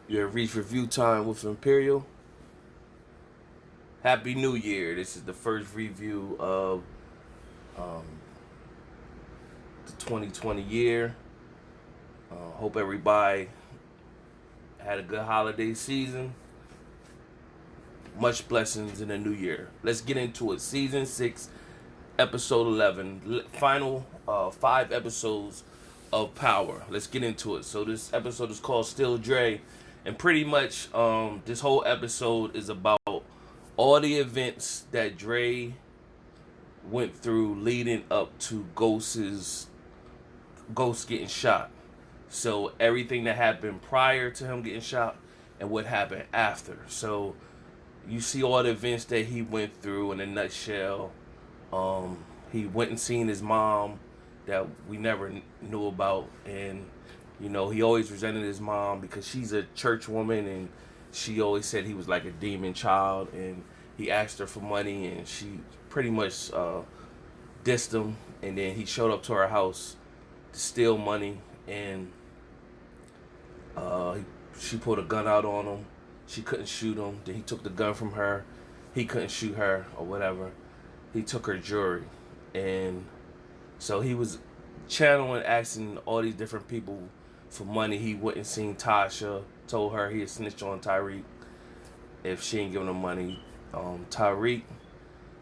You have reached review time with Imperial. Happy New Year. This is the first review of um, the 2020 year. Hope everybody had a good holiday season. Much blessings in the new year. Let's get into it. Season 6, episode 11. Final 5 episodes of Power. Let's get into it. So this episode is called Still Dre. And pretty much this whole episode is about all the events that Dre went through leading up to Ghost getting shot. So everything that happened prior to him getting shot and what happened after. So you see all the events that he went through in a nutshell. He went and seen his mom that we never knew about, and he always resented his mom because she's a church woman, and she always said he was like a demon child, and he asked her for money, and she pretty much dissed him, and then he showed up to her house to steal money, and she pulled a gun out on him. She couldn't shoot him. Then he took the gun from her. He couldn't shoot her or whatever. He took her jewelry, and so he was channeling, asking all these different people for money. He went and seen Tasha, told her he'd snitch on Tariq if she ain't giving him money. Tariq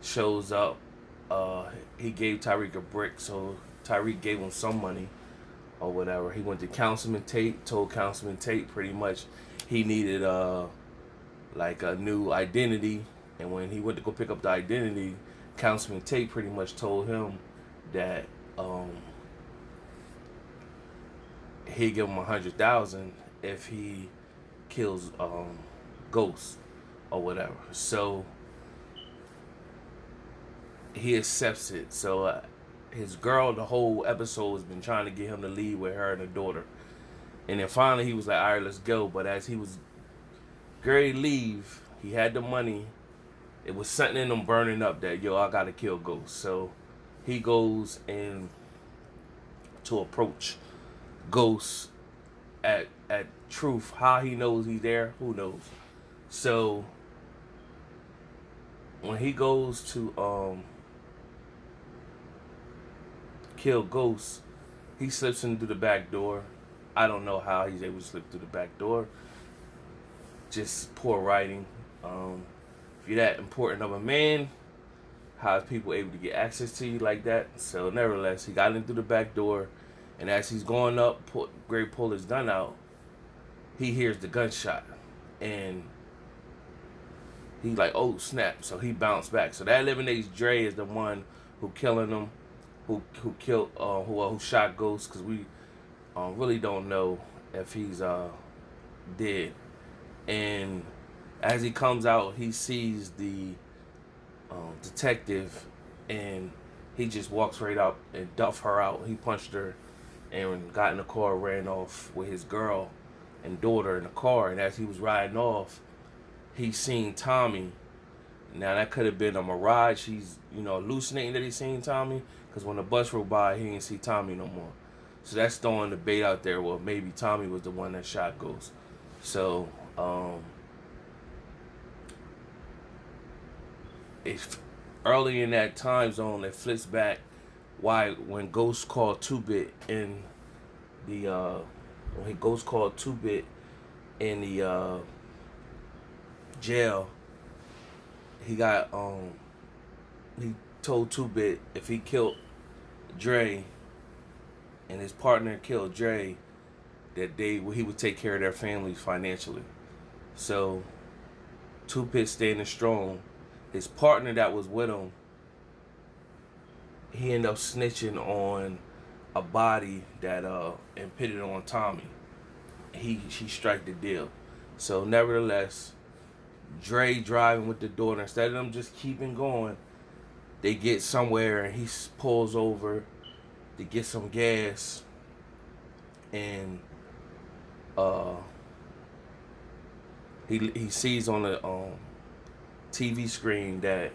shows up. He gave Tariq a brick, so Tariq gave him some money or whatever. He went to Councilman Tate, told Councilman Tate pretty much he needed like a new identity, and when he went to go pick up the identity, Councilman Tate pretty much told him that he'd give him $100,000 if he kills Ghost or whatever. So he accepts it. So his girl, the whole episode, has been trying to get him to leave with her and her daughter. And then finally he was like, all right, let's go. But as he was ready to leave, he had the money. It was something in him burning up that, I got to kill Ghost. So he goes in to approach Ghost at Truth. How he knows he's there, who knows? So when he goes to kill Ghost, he slips in through the back door. I don't know how he's able to slip through the back door. Just poor writing. If you're that important of a man, how is people able to get access to you like that? So nevertheless, he got in through the back door, and as he's going up, Gray pulled his gun out. He hears the gunshot, and he's like, "Oh snap!" So he bounced back. So that eliminates Dre as the one who killing him, who killed, who shot Ghost, because we really don't know if he's dead. And as he comes out, he sees the detective, and he just walks right up and duffed her out. He punched her and got in the car, ran off with his girl and daughter in the car. And as he was riding off, he seen Tommy. Now that could have been a mirage. He's hallucinating that he seen Tommy, because when the bus rode by, he didn't see Tommy no more. So that's throwing the bait out there. Well, maybe Tommy was the one that shot Ghost. So it's early in that time zone. It flips back when Ghost called 2-Bit in the jail. He got he told 2-Bit if he killed Dre and his partner killed Dre, that he would take care of their families financially. So 2-Bit standing strong. His partner that was with him, he ended up snitching on a body that and pitted on Tommy. He strike the deal. So nevertheless, Dre driving with the daughter, instead of them just keeping going, they get somewhere and he pulls over to get some gas, and he sees on the TV screen that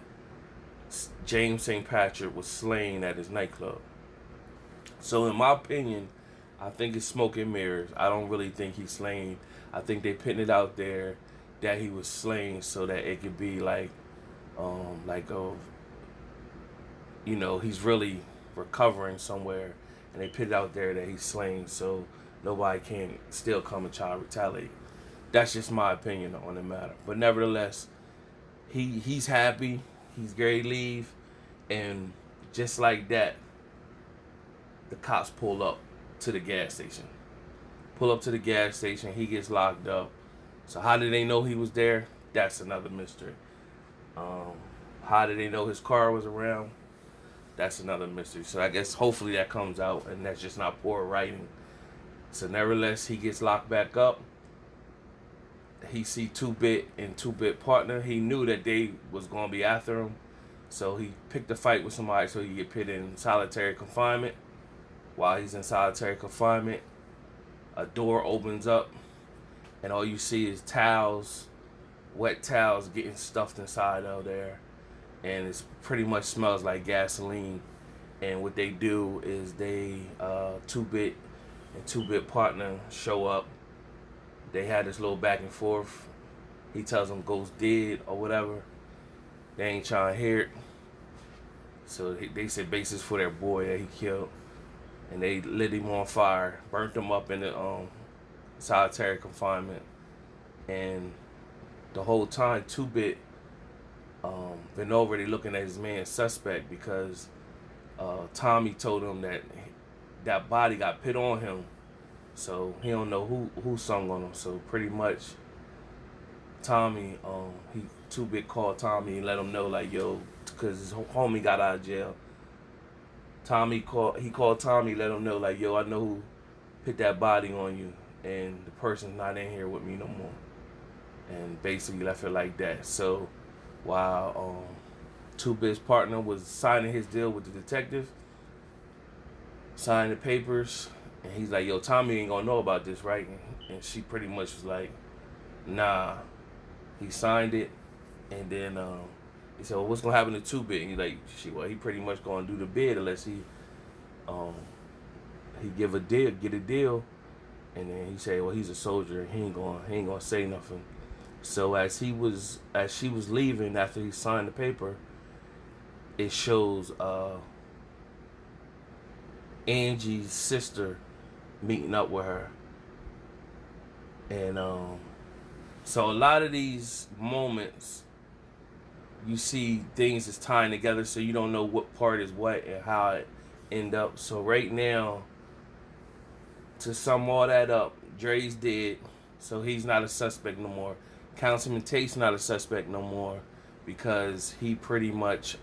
James St. Patrick was slain at his nightclub. So in my opinion, I think it's smoke and mirrors. I don't really think he's slain. I think they putting it out there that he was slain so that it could be he's really recovering somewhere, and they put it out there that he's slain so nobody can still come and try to retaliate. That's just my opinion on the matter. But nevertheless, he's happy. He's ready to leave, and just like that, the cops pull up to the gas station. Pull up to the gas station. He gets locked up. So how did they know he was there? That's another mystery. How did they know his car was around? That's another mystery. So I guess hopefully that comes out, and that's just not poor writing. So nevertheless, he gets locked back up. He see 2-Bit and 2-Bit partner. He knew that they was going to be after him. So he picked a fight with somebody so he get put in solitary confinement. While he's in solitary confinement, a door opens up, and all you see is towels, wet towels getting stuffed inside of there. And it pretty much smells like gasoline. And what they do is they, 2-Bit and 2-Bit partner show up. They had this little back and forth. He tells them Ghost dead or whatever. They ain't trying to hear it. So they said basis for their boy that he killed. And they lit him on fire, burnt him up in the solitary confinement. And the whole time, 2-Bit been over there looking at his man suspect because Tommy told him that body got put on him. So he don't know who sung on him. So pretty much Tommy, 2-Bit called Tommy and let him know like, yo, because his homie got out of jail. He called Tommy, let him know like, yo, I know who put that body on you, and the person's not in here with me no more. And basically left it like that. So while 2-Bit's partner was signing his deal with the detective, signing the papers, and he's like, yo, Tommy ain't gonna know about this, right? And she pretty much was like, nah. He signed it, and then he said, well, what's gonna happen to 2-Bit? And he's like, he pretty much gonna do the bid unless he get a deal. And then he said, well, he's a soldier, he ain't gonna say nothing. So as she was leaving after he signed the paper, it shows Angie's sister meeting up with her. And so a lot of these moments, you see things is tying together, so you don't know what part is what and how it end up. So right now, to sum all that up, Dre's dead, so he's not a suspect no more. Councilman Tate's not a suspect no more because he pretty much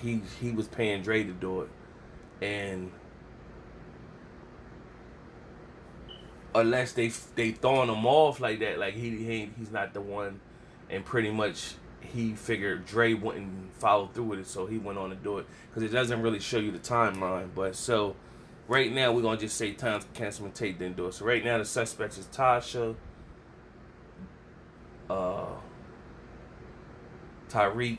he was paying Dre to do it, and unless they throwing him off like that, like he's not the one, and pretty much he figured Dre wouldn't follow through with it, so he went on to do it because it doesn't really show you the timeline. But so right now we're gonna just say Councilman Tate didn't do it. So right now the suspects is Tasha, Tariq,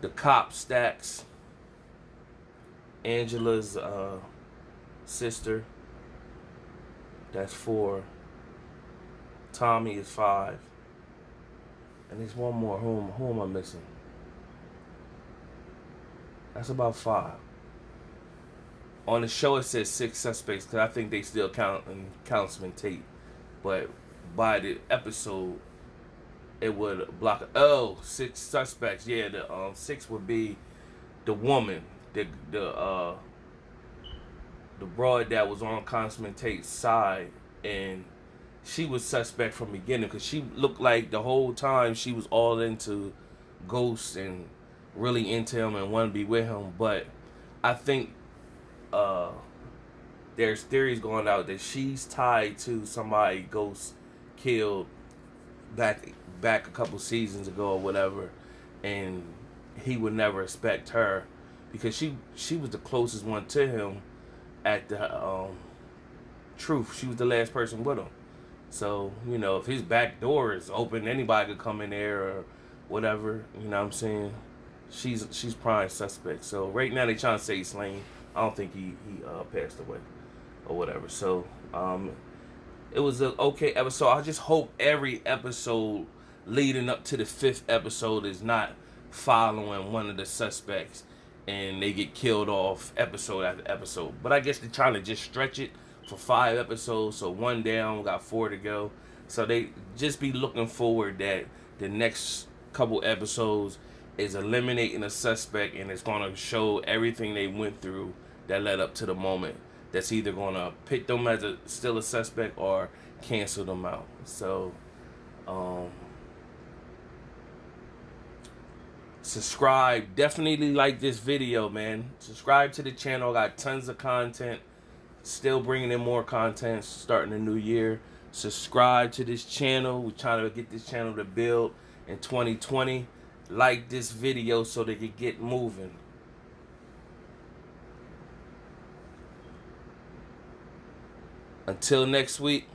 the cop Stacks, Angela's sister, that's 4. Tommy is 5. And there's one more. Who am I missing? That's about 5. On the show it says 6 suspects because I think they still counting Councilman Tate. But by the episode, it would block. 6 suspects. Yeah, the 6 would be the woman, the broad that was on Councilman Tate's side, and she was suspect from the beginning because she looked like the whole time she was all into Ghost and really into him and wanted to be with him. But I think there's theories going out that she's tied to somebody Ghost killed back a couple seasons ago or whatever, and he would never expect her because she was the closest one to him at the truth. She was the last person with him. So, if his back door is open, anybody could come in there, or whatever. You know what I'm saying? She's prime suspect. So right now they trying to say he's slain. I don't think he passed away or whatever. So it was an okay episode. I just hope every episode leading up to the 5th episode is not following one of the suspects and they get killed off episode after episode. But I guess they're trying to just stretch it for 5 episodes. So 1 down, got 4 to go. So they just be looking forward that the next couple episodes is eliminating a suspect, and it's going to show everything they went through that led up to the moment that's either going to pick them as still a suspect or cancel them out. So subscribe. Definitely like this video, man. Subscribe to the channel. Got tons of content. Still bringing in more content starting the new year. Subscribe to this channel. We're trying to get this channel to build in 2020. Like this video so they can get moving. Until next week.